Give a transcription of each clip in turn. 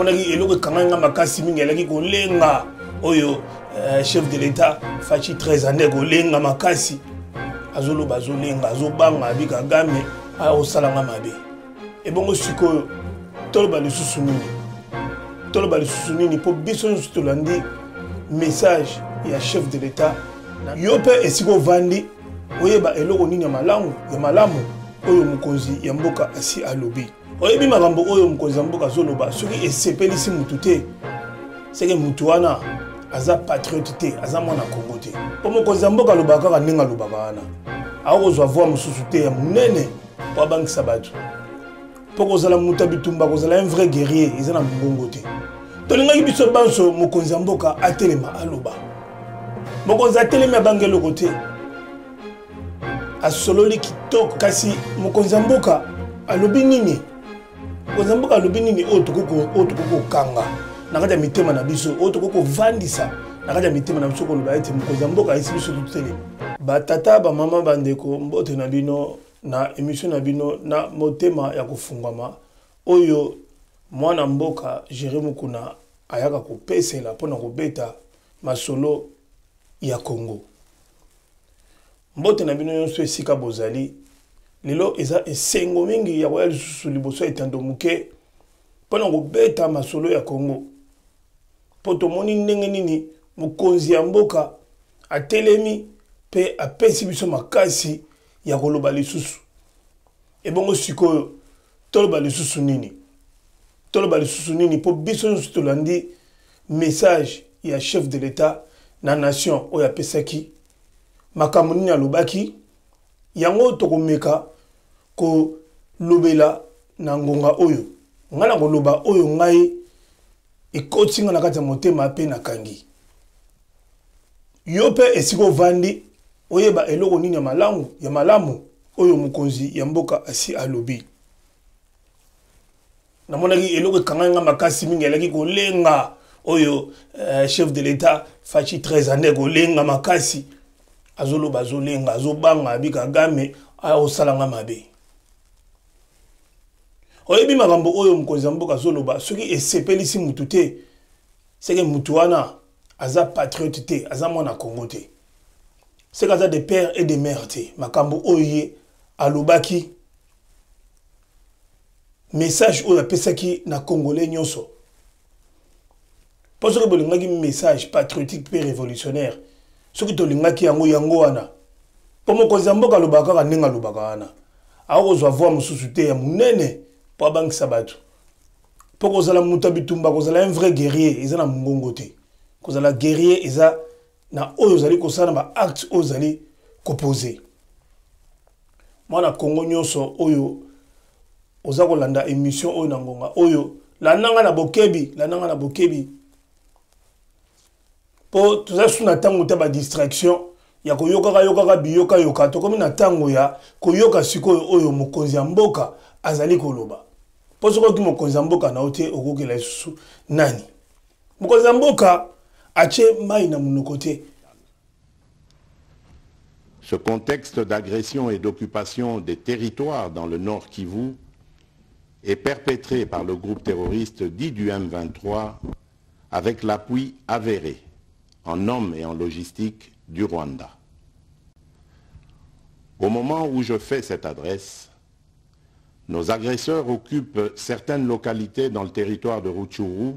namonaki eloko kanganga makasi mingi elaki kolenga oyo chef de l'État Fachi 13 ande kolenga makasi azoloba azolenga azobanga Abi Kagame osalanga mabe ebongo sikoyo toloba lisusu nini po biso nyonso tolandi message ya chef de l'État yo mpe esika ovandi oyeba eloko nini ya malamu oyo mokonzi ya mboka asi alobi oyebi makambo oyo mokonzi ya mboka azoloba soki esepelisi mutu te seke mutu wana aza patriote te aza mwana Kongo te po mokonzi ya mboka alobaka kaka ndenge alobaka wana akozwa voix mosusu te ya monene po abangisa bato po kozala mutu ya bitumba kozala un vrai guerrier eza na mongongo te tolingaki biso banso mokonzi ya mboka atelema aloba mokonzi atelemi abangi eloko te asololi kitoko kasi mokonzi ya mboka alobi nini mokonzi ya mboka alobi nini oyo tokokokanga na kati ya mitema na biso oyo tokokovandisa na kati ya mitema na biso koloba ete mokonzi ya mboka ayesi biso tutelemi batata bamama bandeko mbote na bino na émission na bino na motema ya kofungwama oyo mwana mboka Jerry Mukuna ayaka kopesela mpona kobeta masolo ya Congo. Mbote na bino nyonso esika bozali lelo eza esengo mingi ya koya lisusu liboso etando muke mpona kobeta masolo ya Congo po tomoni ndenge nini mokonzi ya mboka atelemi pe apesi biso makasi ya koloba lisusu ebongo sikoyo toloba lisusu nini po biso nyonso tolandi message ya chef de l'État na nation oyo apesaki makambo nini alobaki yango tokomeka kolobela na ngonga oyo ngai na koloba oyo ngai ekotinga na kati ya motema pe na kangi yo pe esika ovandi oyeba eloko nini ya malamu oyo mokonzi ya mboka asi alobi namonaki eloko kanganga makasi mingi elaki kolenga oyo chef de l'État Fachi 13 ande kolenga makasi azoloba azolenga azobanga Abi Kagame osalanga mabe oyebi makambo oyo mokonzi ya mboka azoloba soki esepelisi mutu te seke mutu wana aza patriote te aza mwana Kongo te seke aza de père et de mère te makambo oyo ye alobaki message oyo apesaki na Congolais nyonso po soki bolingaki message patriotique pe révolutionnaire soki tolingaki yango wana po mokonzi ya mboka alobaka kaka ndenge alobaka wana akozwa voix mosusu te ya monene po abangisa bato po kozala mutu ya bitumba kozala un vrai guerrier eza na mongongo te kozala guerrier eza na oyo ozali kosala na baacte oyo ozali kopose mwana Kongo nyonso oyo oza kolanda émission oyo na ngonga oyo landanga na bokebi po toza su na ntango te badistraction ya koyokaka biyoka tokomi na ntango ya koyoka sikoyo oyo mokonzi ya mboka azali koloba po soki mokonzi ya mboka na ote okokela lisusu nani mokonzi ya mboka atie mai na monoko te. Ce contexte d'agression et d'occupation des territoires dans le Nord Kivu est perpétré par le groupe terroriste dit du M23 avec l'appui avéré en hommes et en logistique du Rwanda. Au moment où je fais cette adresse, nos agresseurs occupent certaines localités dans le territoire de Rutshuru,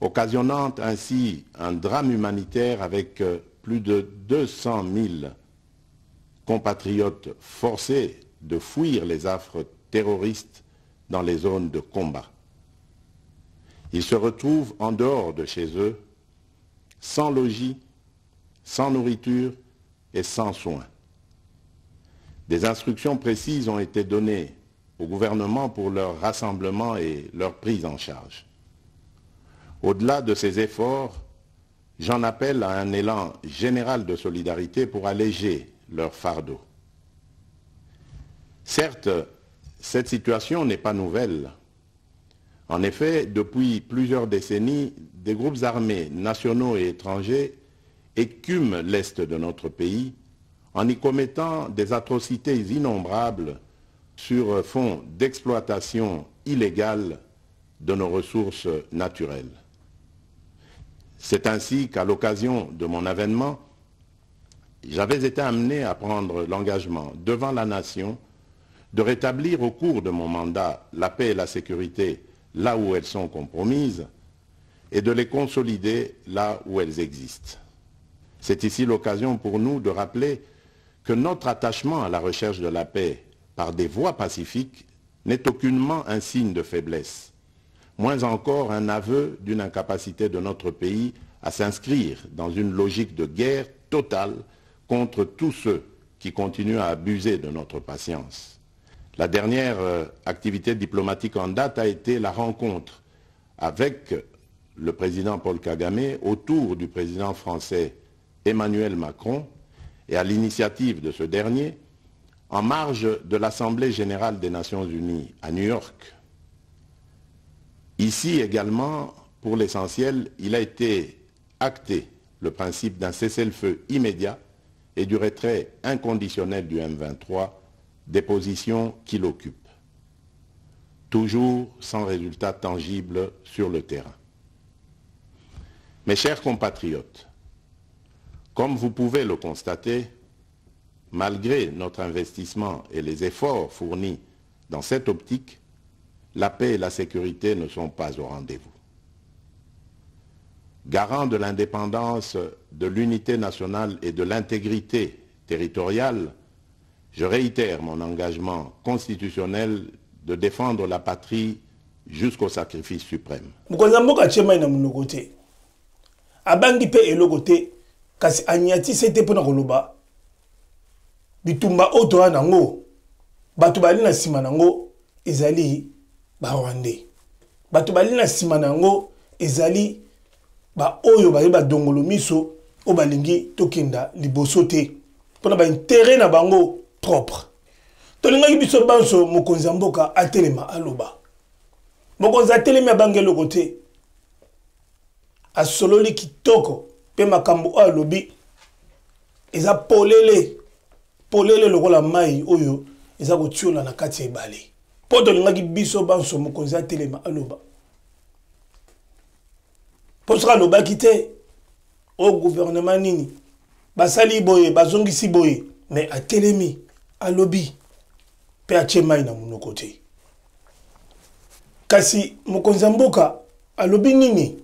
occasionnant ainsi un drame humanitaire avec plus de 200 000 compatriotes forcés de fuir les affres terroristes dans les zones de combat. Ils se retrouvent en dehors de chez eux, sans logis, sans nourriture et sans soins. Des instructions précises ont été données au gouvernement pour leur rassemblement et leur prise en charge. Au-delà de ces efforts, j'en appelle à un élan général de solidarité pour alléger leur fardeau. Certes, cette situation n'est pas nouvelle. En effet, depuis plusieurs décennies, des groupes armés nationaux et étrangers écument l'est de notre pays en y commettant des atrocités innombrables sur fond d'exploitation illégale de nos ressources naturelles. C'est ainsi qu'à l'occasion de mon avènement, j'avais été amené à prendre l'engagement devant la nation de rétablir au cours de mon mandat la paix et la sécurité là où elles sont compromises et de les consolider là où elles existent. C'est ici l'occasion pour nous de rappeler que notre attachement à la recherche de la paix par des voies pacifiques n'est aucunement un signe de faiblesse, moins encore un aveu d'une incapacité de notre pays à s'inscrire dans une logique de guerre totale contre tous ceux qui continuent à abuser de notre patience. La dernière activité diplomatique en date a été la rencontre avec le président Paul Kagame autour du président français Emmanuel Macron et à l'initiative de ce dernier en marge de l'Assemblée générale des Nations unies à New York. Ici également, pour l'essentiel, il a été acté le principe d'un cessez-le-feu immédiat et du retrait inconditionnel du M23 des positions qu'il occupe, toujours sans résultat tangible sur le terrain. Mes chers compatriotes, comme vous pouvez le constater, malgré notre investissement et les efforts fournis dans cette optique, la paix et la sécurité ne sont pas au rendez-vous. Garant de l'indépendance, de l'unité nationale et de l'intégrité territoriale, je réitère mon engagement constitutionnel de défendre la patrie jusqu'au sacrifice suprême. Abangi pe elogote kasi anyati sete pona koloba bitumba oto nango batu bali na sima nango ezali ba Rwandais batu bali na sima nango ezali ba oyo bali ba dongolo miso o balingi tokenda liboso te pona ba intérêt na bango propre tolinga biso banso mokonzi mboka atelema aloba mokonzi atelema bangelo kote asololi kitoko pe makambo alobi eza polele lokola mai oyo eza kotiola na kati ebale po tolingaki biso banso mokonzi atelema aloba po soka alobaki te o gouvernement nini basali boye bazongisi boye mais atelemi alobi pe atie mai na monoko te kasi mokonzi mboka alobi nini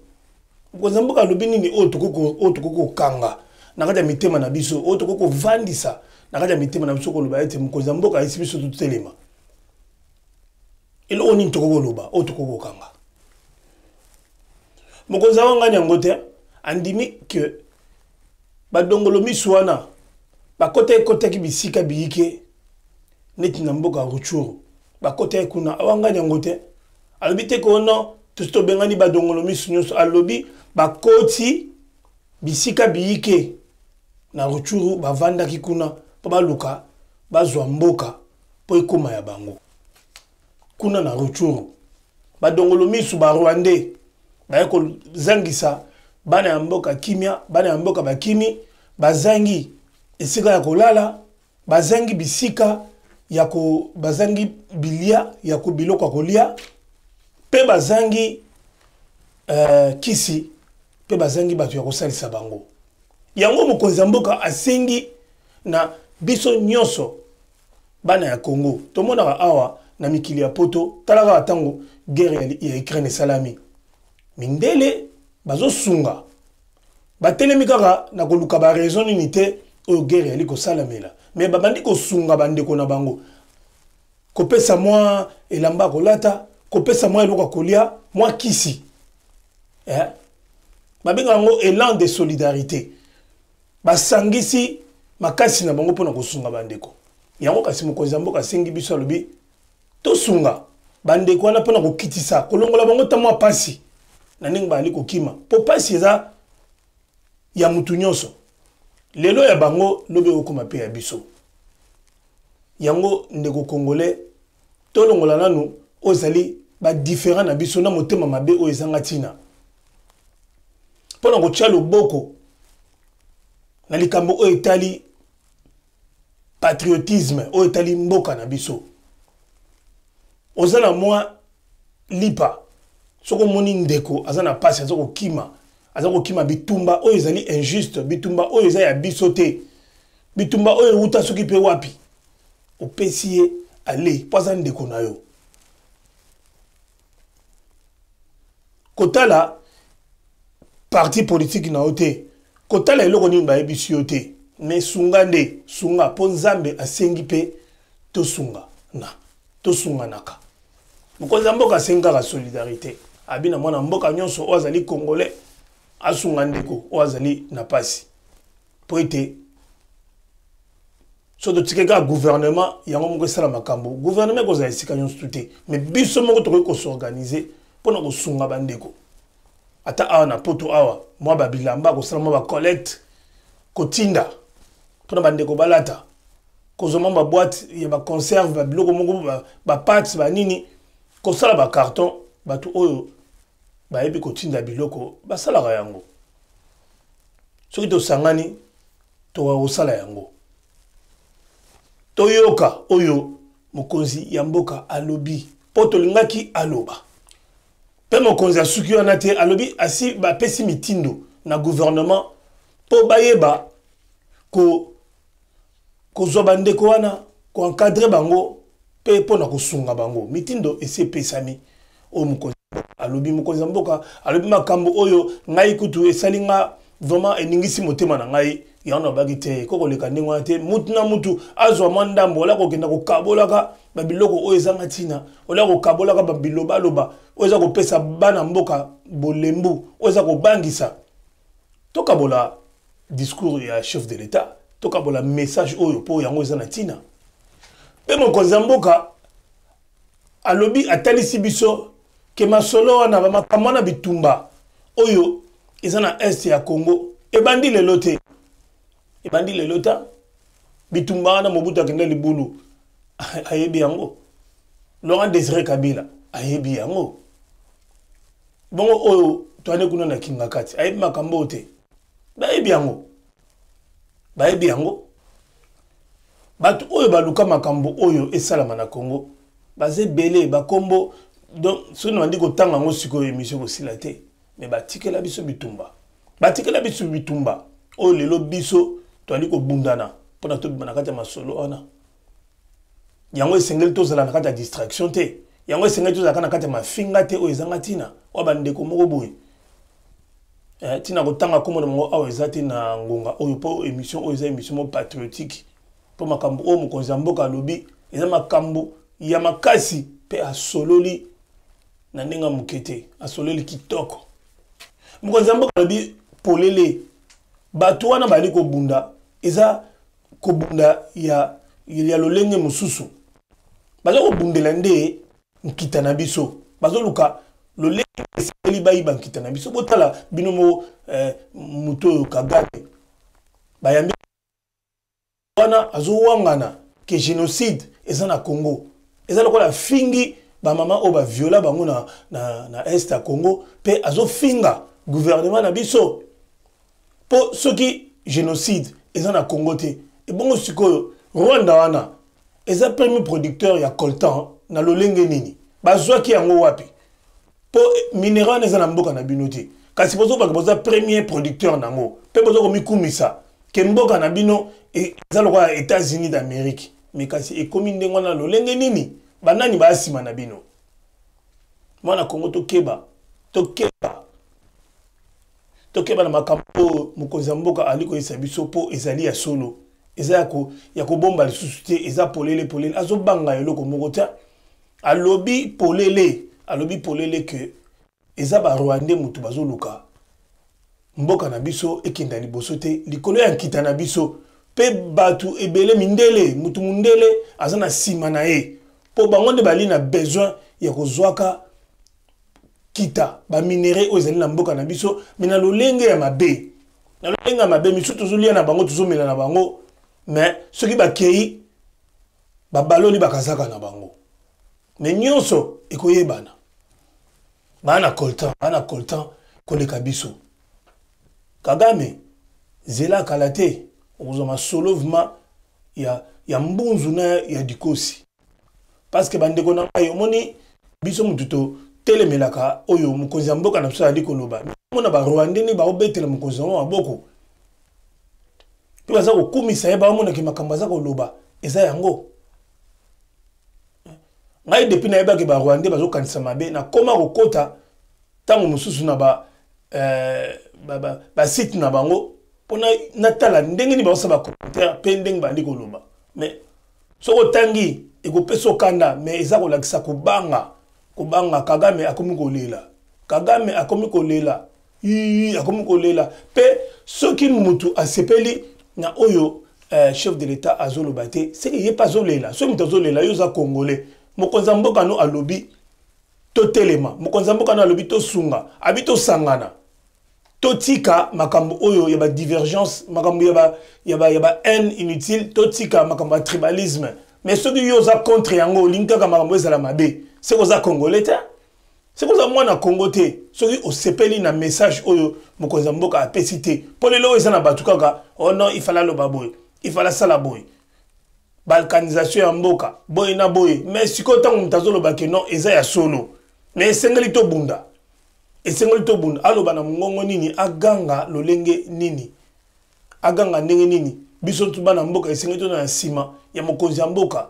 mokonzi mboka alobi nini otokoko kanga na kati ya mitema na biso otokoko vandisa na kati ya mitema na biso koloba ete mokonzi mboka ayesi biso totelema elo oni tokoko loba otokoko kanga mokonzi wanga nyango te andimi ke badongolo misu wana bakotaki bisika biyike neti na mboka Rutshuru bakotaki kuna awanga nyango te alobi te kono to bengani badongolo misu nyonso alobi bakoti bisika biyike na Rutshuru bavandaki kuna po baluka bazwa mboka po ekoma ya bango kuna na Rutshuru badongolo misu ba Rwandais bayeko zangisa bana ya mboka kimia bana ya mboka bakimi bazangi esika ya kolala bazangi bisika bazangi bilia ya biloko kolia pe bazangi kisi pe bazangi batu ya kosalisa bango yango mokonzi mboka asengi na biso nyonso bana ya Congo tomona awa na mikili ya poto talaka atango guerre ya Ukraine salami mindele bazo sunga batelemi kaka na koluka ba raison nini te oyo guerre yali kosalamela mais babandi kosunga bandeko na bango kopesa mwa elamba kolata kopesa mwa eloko kolia mwa kisi babenga ngo élan de solidarité basangisi makasi na bango pona kosunga bandeko yango kasi mokonzi mboka sengi biso alobi tosunga bandeko wana pona kokitisa kolongola bango tamwa pasi na ningi bali kokima po pasi eza ya mutu nyonso lelo ya bango lobe okoma pe ya biso yango ndeko congolais tolongola nanu ozali ba différent na biso na motema mabe o ezanga tina pona kotia loboko na likambo o etali patriotisme o etali mboka na biso ozana mwa lipa soko moni ndeko azana passe azako kima bitumba oyo ezali injuste bitumba oyo eza ya biso te bitumba oyo uta soki pe wapi opesi ye ale po aza ndeko na yo kotala parti politique na yo te kotala eloko nini bayebisi yo te mais sunga nde sunga mpo nzambe asengi mpe tosunganaka mokonzi ya mboka asengi kaka solidarité abi na mwana mboka nyonso oyo azali congolais asunga ndeko oyo azali na pasi mpo ete so totike kaka gouvernement yango moko esala makambo gouvernement ekozala esika nyonso te mais biso moko tokoki kosorganize mpona kosunga bandeko ata awa na poto awa mwa babilamba kosala mwa bacollecte kotinda mpona bandeko balata kozoma baboîte ya baconserve babiloko moko bapate banini kosala bacarton bato oyo bayebi kotinda biloko basalaka yango soki tosangani toka kosala yango toyoka oyo mokonzi ya mboka alobi mpo tolingaki aloba mpe mokonzi asuki wana te alobi asi bapesi mitindo na gouvernement mpo bayeba kozwa bandeko wana koencadre bango mpe mpona kosunga bango mitindo esi epesami oyo mokonzi ya mboka alobi makambo oyo ngai kutu esali nga vraiment eningisi motema na ngai yango nabaki te kokoleka ndenge wana te mutu na mutu azwa mwa ndambo ola kokenda kokabolaka babiloko oyo ezanga ntina ola kokabolaka babilobaloba oyo eza kopesa bana mboka bolembu oyo eza kobangisa tokabola discours ya chef de l'état tokabola message oyo mpo yango eza na ntina mpe mokonzi ya mboka alobi atalisi biso ke masolo wana bamakambo wana bitumba oyo eza na este ya Congo ebandi lelo te ebandi lelo ta bitumba wana Mobutu akende libulu ayebi yango Laurent Désiré Kabila ayebi yango bongo oyo toane kuna na Kingakati ayebi makambo te bayebi yango bato oyo baluka makambo oyo esalama na Congo baze belé bakombo donc soki na bandi kotanga yango sikoyo émission kosila te mais batikela biso bitumba oyo lelo biso toali kobundana mpona tobima na kati ya masolo wana yango esengeli tozala na kati ya distraction te yango esengeli tozalaka na kati ya mafinga te oyo ezanga ntina oyo bandeko moko boye ntina kotanga komona bango awa eza te na ngonga oyo mpo émission oyo eza émission mo patriotique mpo makambo oyo mokonzi ya mboka alobi eza makambo ya makasi mpe asololi na ndenge moke te asololi kitoko mokonzi ya mboka alobi polele bato wana bali kobunda eza kobunda ya lolenge mosusu baza kobundela nde nkita na biso bazoluka lolenge eseli bayiba nkita na biso botala bino mo moto oyo Kagame bayambi wana azowangana ke génocide eza na Congo eza lokola fingi bamama oyo baviola bango na este ya Congo mpe azofinga gouvernement na biso po soki génocide eza na Congo te ebongo sikoyo Rwanda wana eza premier producteur ya coltan na lolenge nini bazwaki yango wapi po mineral eza na mboka na bino te kasi boza premier producteur nango mpe boza komikumisa ke mboka na bino eza lokola États-Unis d'Amérique mais kasi ekomi ndenge wana lolenge nini banani baasima na bino mwana Congo tokeba na makambo mokonzi ya mboka ali koyesa biso po ezali ya solo eza ya kobomba lisusu te eza polele azobanga eloko moko te alobi polele ke eza barwandais mutu bazoluka mboka na biso ekenda liboso te likolo ya nkita na biso pe batu ebele mindele mutu mundele aza na nsima na ye po bango nde bali na besoin ya kozwaka kita baminere oyo ezali na mboka na biso me na lolenge ya mabe misu tozolia na bango tozomela na bango mais soki bakei babaloli bakazaka na bango me nyonso ekoyebana bana coltan koleka biso Kagame zela kala te okozoma solovement ya mbunzu na ya dikosi parce que bandeko na ngai omoni biso mutu telemelaka oyo mokonzi ya mboka na biso ali koloba mona ba Rwandais ni ba obetela mokonzi wa maboko pe baza kokumisa ye baomona ke makambo aza koloba eza yango ngai depuis na yebaki ba Rwandais bazokanisa mabe na koma kokota tango mosusu na ba site na bango pona natala ndenge ni baosaba commentaire pe ndenge bandi koloba mais soko tangi ekopesa okanda mais eza kolakisa kobanga Kagame akomi kolela Kagame akomi kolela akomi kolela pe soki mutu asepeli na oyo chef de l'état azoloba te c'est que ye pas zolela so mutu azolela yo za congolais mokonza mboka no alobi to telema mokonza mboka no alobi to sunga abi to sangana to tika makambo oyo ya ba divergence makambo ya ba haine inutile to tika makambo ya tribalisme mais soki yo za contre yango linka ka makambo ezala mabe c'est que za congolais te c'est que za mwana Congo te soki osepeli na message oyo mokonza mboka apesi te po lelo eza na batu kaka oh non il fallait loba boy il fallait sala boy balkanisation ya mboka boy na boy mais siko tango mutazoloba ke non eza ya solo mais esengeli to bunda aloba na mongongo nini aganga lolenge nini aganga ndenge nini biso tuba na mboka esengeli to na nsima ya mokonzi ya mboka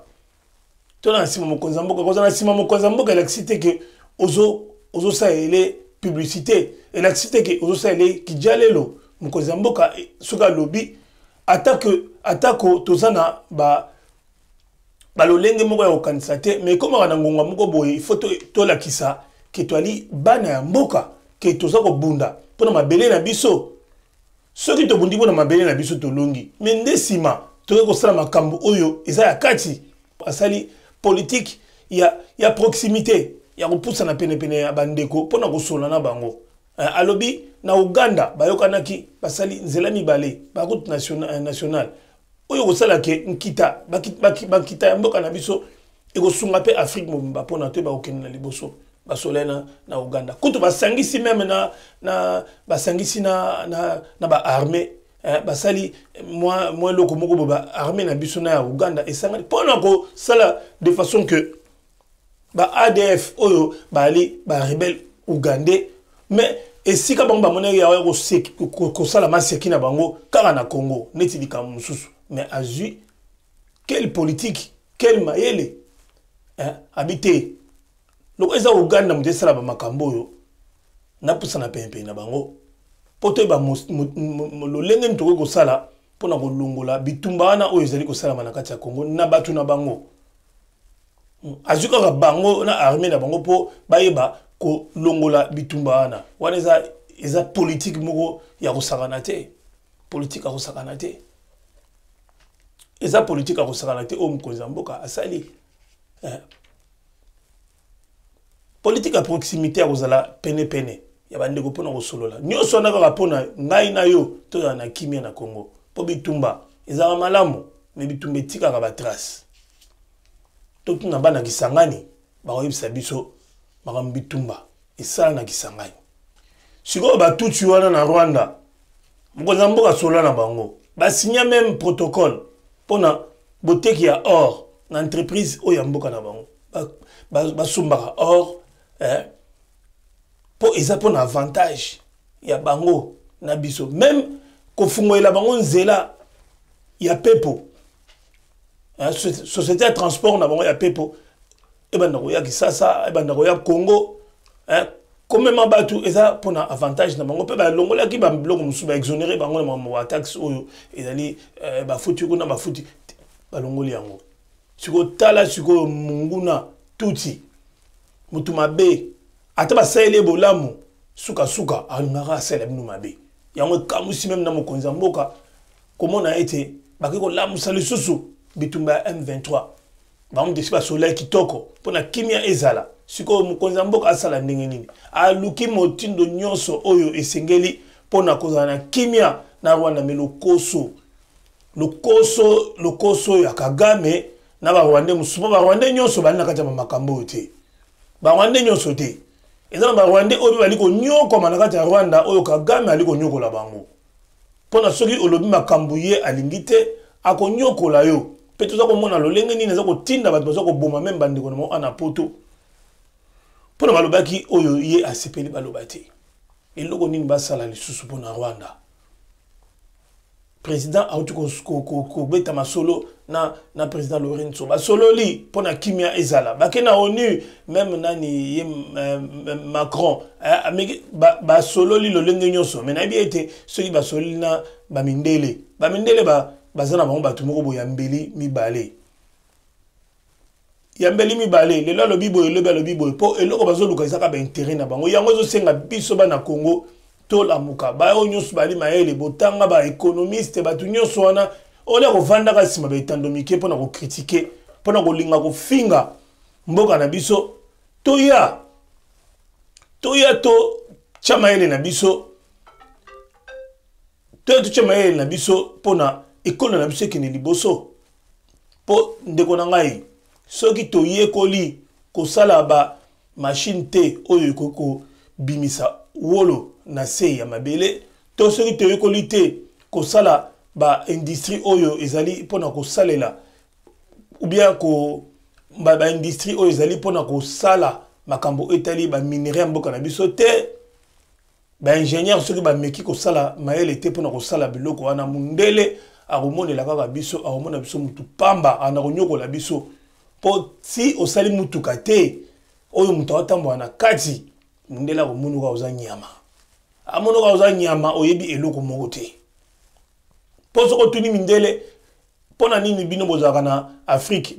to na nsima mokonzi ya mboka koza na nsima mokonzi ya mboka elakisite ke ozo sa ele publicité elakisite ke ozo sa ele kijalelo mokonzi ya mboka soka lobi atako tozana balolenge moko ya kokanisa te mais koma na ngonga moko boye il faut tolakisa ke toali bana ya mboka ke toza kobunda mpona mabele na biso soki tobundi mpona mabele na biso tolongi mais nde nsima tokoki kosala makambo oyo eza ya kati asali politique ya proximité ya kopusana penepene ya bandeko mpona kosola na bango alobi na Uganda bayokanaki basali nzela mibale baroute nationale oyo kosala ke nkita bakita ya mboka na biso ekosunga pe Afrique mobimba mpona to bakokende na liboso basolena na Uganda kutu basangisi meme basangisi na ba armée basali moi loko moko ba armée na biso na ya Uganda esangani mpona kosala de façon que ba ADF oyo bali ba rebelle ougandais mais esika bango bamona ya kosala maseki na bango kaka na Congo neti likambo mosusu mais azui quelle politique quel mayele habité loko eza Uganda mutu esala bamakambo oyo napusana pempe na bango po toyeba lolenge nitokoki kosala mpona kolongola bitumba wana oyo ezali kosalama na kati ya Congo na bato na bango azwi kaka bango na armée na bango mpo bayeba kolongola bitumba wana eza politique moko ya kosakana te politique ya kosakana te eza politique ya kosakana te oyo mokonzi ya mboka asali politique ya proximité ya kozala pene ya bandeko mpona kosolola nyonso wana kaka mpona ngai na yo tozala na kimia na Congo mpo bitumba ezala malamu me bitumba etikaka batrace totuna bana Kisangani bakoyebisa biso makambo bitumba esala na Kisangani sikoyo batuti wana na Rwanda mokonzi ya mboka solola na bango basinya même protocole mpona boteki ya or na entreprise oyo ya mboka na bango basumbaka or po eza mpona avantage ya bango na biso même kofungolela bango nzela ya pepo société ya transport na bango ya pepo ebanda koya Kisasa ebanda koya Congo komema batu eza mpona avantage na bango mpe balongolaki babiloko mosusu baexonere bango na makambo ya taxe oyo ezali bafuti kuna bafuti balongoli yango sikoyo tala sikoyo munguna tuti mutu mabe ata basaleli bolamu suka alingaka asalela bino mabe yango ekamusi meme na mokonzi ya mboka komona ete baki kolamusa lisusu bitumba ya M23 bango desi basolaki kitoko mpona kimia ezala sikoyo mokonzi ya mboka asala ndenge nini aluki motindo nyonso oyo esengeli mpona kozala na kimia na Rwanda me lokoso ya Kagame na barwandais mosusu mpo barwandais nyonso bali na kati ya makambo oyo te barwandais nyonso te eza na barwandais oyo bali konyokoma na kati ya Rwanda oyo Kagame ali konyokola bango mpona soki olobi makambo ye alingi te akonyokola yo mpe toza komona lolenge nini eza kotinda bato baza koboma meme bandeko na bango ana poto Pour balobaki oyo ye asepeli balobati. Et loko nini basala lisusu pour na Rwanda. Président auto ko beta masolo na président Lorenzo basolo li pour na kimia ezala. Bakena ONU même nani Macron ba solo li lo lenge nyoso. Mais na bi été ceux qui basolo na ba mindele. Ba mindele bazana bango batu moko boya mbeli mibale. Yambeli mibale le lo bibo le bibo po eloko bazoluka isaka ba intérêt na bango yango zo senga biso ba na Congo to la muka ba onyoso bali maele botanga ba économiste ba tunyoso wana ole ko vanda ka sima ba etandomike pona ko critiquer pona ko linga ko finga mboka na biso to chamaele na biso to chamaele na biso pona école na biso kene liboso po ndeko na ngai soki toye koli kosala ba machine te oyo koko bimisa wolo na se ya mabele to soki toye koli te kosala ba industrie oyo ezali pona kosalela ou bien ko ba industrie oyo ezali pona kosala makambo etali ba minerai mboka na biso te ba ingénieur soki ba meki kosala maele te pona kosala biloko wana mundele akomonela kaka biso akomona biso mutu pamba anakonyokola biso. Po si osali mutuka te oyo mutu atambo na kati mundela ko munuka oza nyama amonoka oza nyama oyebi eloko moko te po soko tuni mindele pona nini bino bozaka na Afrique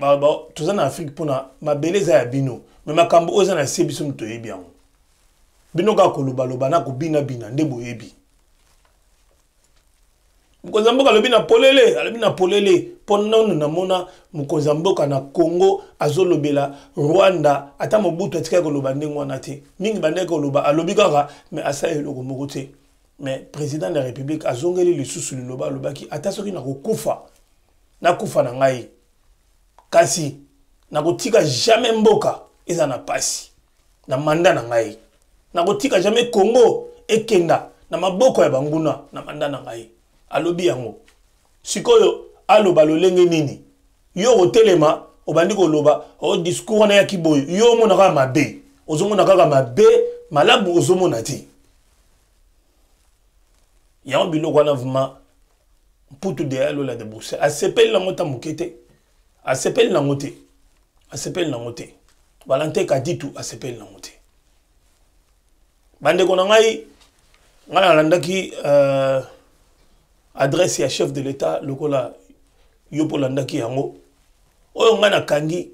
toza na Afrique pona mabeleza ya bino me makambo oza na se biso mutu oyebi yango bino ka koloba na kobina nde boyebi Mukonza mboka alobi na polele pona na mona mukonza mboka na Congo azolobela Rwanda ata mobutu atika koloba ndengwa na te mingi bande koloba alobi kaka mais asa eloko moko te mais président de la République azongeli lisusu liloba alobaki ata soki na kokufa na ngai kasi na kotika jamais mboka eza na pasi na manda na ngai na kotika jamais Congo ekenda na maboko ya banguna na manda na ngai alobi yango sikoyo aloba lolenge nini yo otelema obandi koloba o discours na ya kiboyo yo mona kaka mabe ozomona kaka mabe malabu ozomona ti yango biloko wana vraiment putu de alola de Bruxelles asepeli nango ta mokete asepeli nango te Valentin Kaditu asepeli nango te bandeko na ngai nalandaki adresse ya chef de l'État lokola yopo landaki yango oyo ngana kangi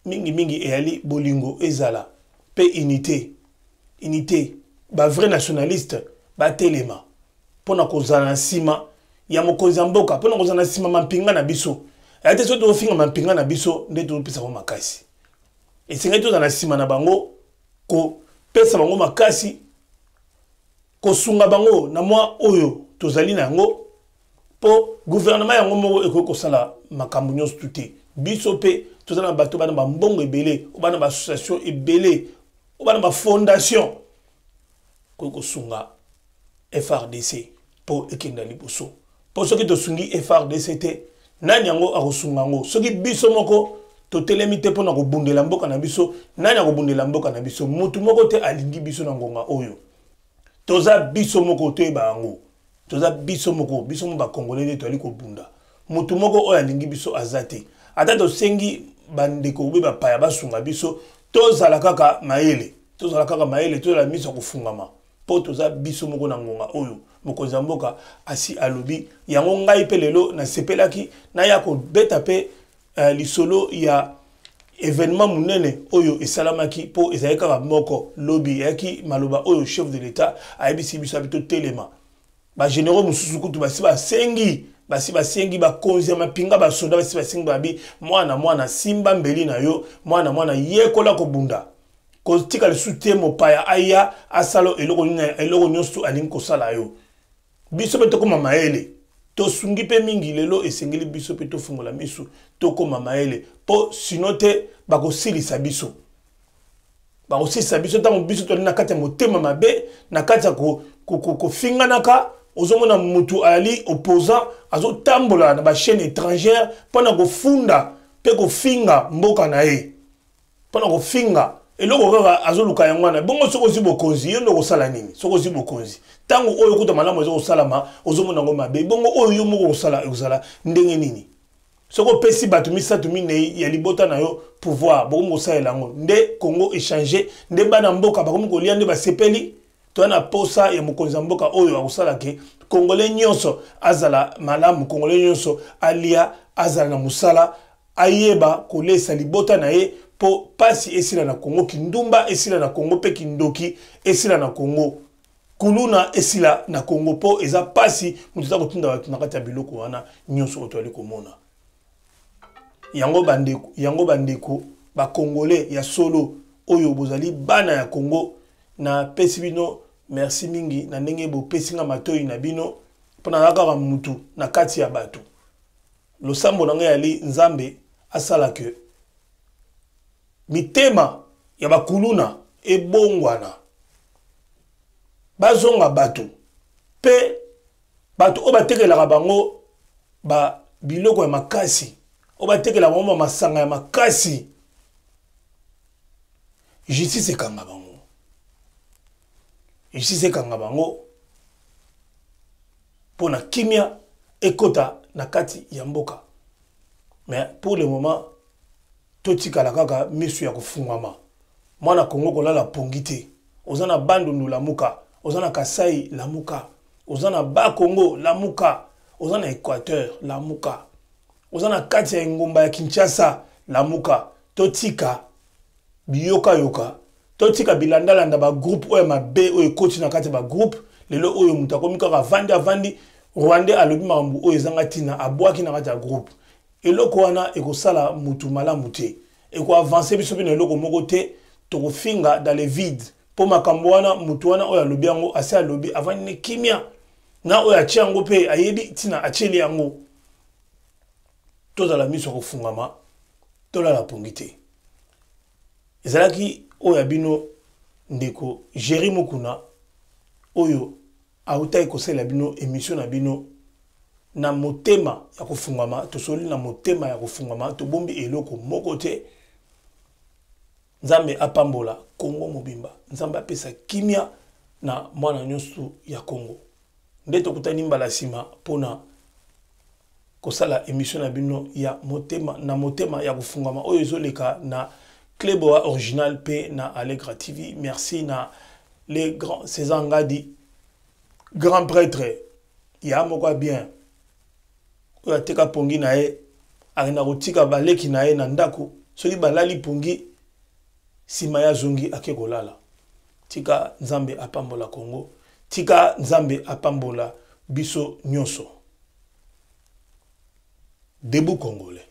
mingi eyali bolingo ezala pe unité ba vrai nationaliste ba telema pona kozana sima ya mokonzi mboka pona kozana sima mampinga na biso ate so to finga mampinga na biso nde to pesa ko makasi esengai to na sima na bango ko pesa bango makasi ko sunga bango na mwa oyo tozali na yango po gouvernement yango moko ekoko sala makambo nyonso tuté biso pe tozana bato bana ba mbongo ebele bana ba association ebele bana ba fondation ko sunga FRDC po ekenda liboso po soki to sungi FRDC te nani yango akosunga ngo soki biso moko to telemite po na ko bundela mboka na biso nani akobundela mboka na biso mutu moko te alingi biso na ngonga oyo toza biso moko te ba yango toza biso moko ba congolais to ali ko bunda mutu moko oyo alingi biso azate ata to sengi bandeko be ba paya basunga biso tozala kaka maele tozala miso kufungama po toza biso moko na ngonga oyo mokonzi mboka asi alobi yango ngai pe lelo na sepelaki na ya ko beta pe lisolo ya événement munene oyo esalamaki po ezalika kaka moko lobby yaki maloba oyo chef de l'État ayebisi biso abito telema ba généraux mususu kutu basi basengi bakonzi ya mapinga basoda basi basengi babi mwana simba mbeli na yo mwana yekola kobunda kotika lisusu te mopaya aya asalo eloko nyonso alingi kosala yo biso pe tokoma maele tosungi pe mingi lelo esengeli biso pe tofungola misu tokoma maele po sino te bakosilisa biso ntango biso toli na kati ya motema mabe na kati ya kofinganaka ozomona mutu ali opposant azotambola na bachaîne étrangère mpona kofunda mpe kofinga mboka na ye mpona kofinga eloko kaka azoluka yango wana bongo soko si bokonzi yo ndoko sala nini soko si bokonzi tango oyo kuta malamu ezo salama ozomona ngo mabe bongo oyo yo moko osala ezala ndenge nini soko pesi bato misatu minei ya libota na yo pouvoir bokomo kosala yango nde Congo échanger nde bana mboka bakomi kolia nde basepeli to na posa ya mokonzi ya mboka oyo akosala ke Congolais nyonso azala malamu Congolais nyonso alia azala na musala ayeba kolesa libota na ye po pasi esila na Congo kindumba esila na Congo pe kindoki esila na Congo kuluna esila na Congo po eza pasi mutuza kotunda batu na kati ya biloko wana nyonso otwali komona yango bandeko ba Congolais ya solo oyo bozali bana ya Congo na pesi bino merci mingi na ndenge bo pesinga matoi na bino pona nakaka mutu na kati ya batu losambo na ngai ali nzambe asala ke mitema ya bakuluna ebongwana bazonga batu pe batu o batekelaka bango ba biloko ya makasi o batekela bango masanga ya makasi justice ekanga bango justice ekanga bango pona kimia ekota na kati ya mboka mais pour le moment totikala kaka misu ya kufungwama mwana Congo kolala pongi te ozana bandundu lamuka ozana Kasai lamuka ozana ba Congo lamuka ozana Équateur lamuka ozana kati ya ngomba ya Kinshasa lamuka totika biyoka yoka totika bilandalanda ba groupe oyo mabe oyo ekoti na kati ba groupe lelo oyo mutakomi kaka vandi Rwanda alobi mambu oyo ezanga tina abwaki na kati ya groupe eloko wana ekosala mutu malamu te eko avancer biso bino eloko moko te tokofinga dans les vides po makambo wana mutu wana oyo alobi yango ase alobi avandi ne kimia na oyo atie yango pe ayebi tina atieli yango tozala miso kofungama tolala pongi te ezalaki oyo bino ndeko Jerry Mukuna oyo auta ekosela bino émission na bino na motema ya kofungama tosoli na motema ya kofungama tobombi eloko moko te nzambe apambola Congo mobimba nzambe apesa kimia na mwana nyonso ya Congo nde tokutani mbala sima pona kosala émission na bino ya motema na motema ya kofungama oyo ezoleka na Cléboa original pe na Allegra TV merci na les grands César Ngadi grand prêtre ya moko bien oyo ateka pongi na ye akenda kotika baleki na ye na ndako soki balali pongi sima ya zongi ake kolala tika nzambe apambola Congo tika nzambe apambola biso nyonso debout Congolais.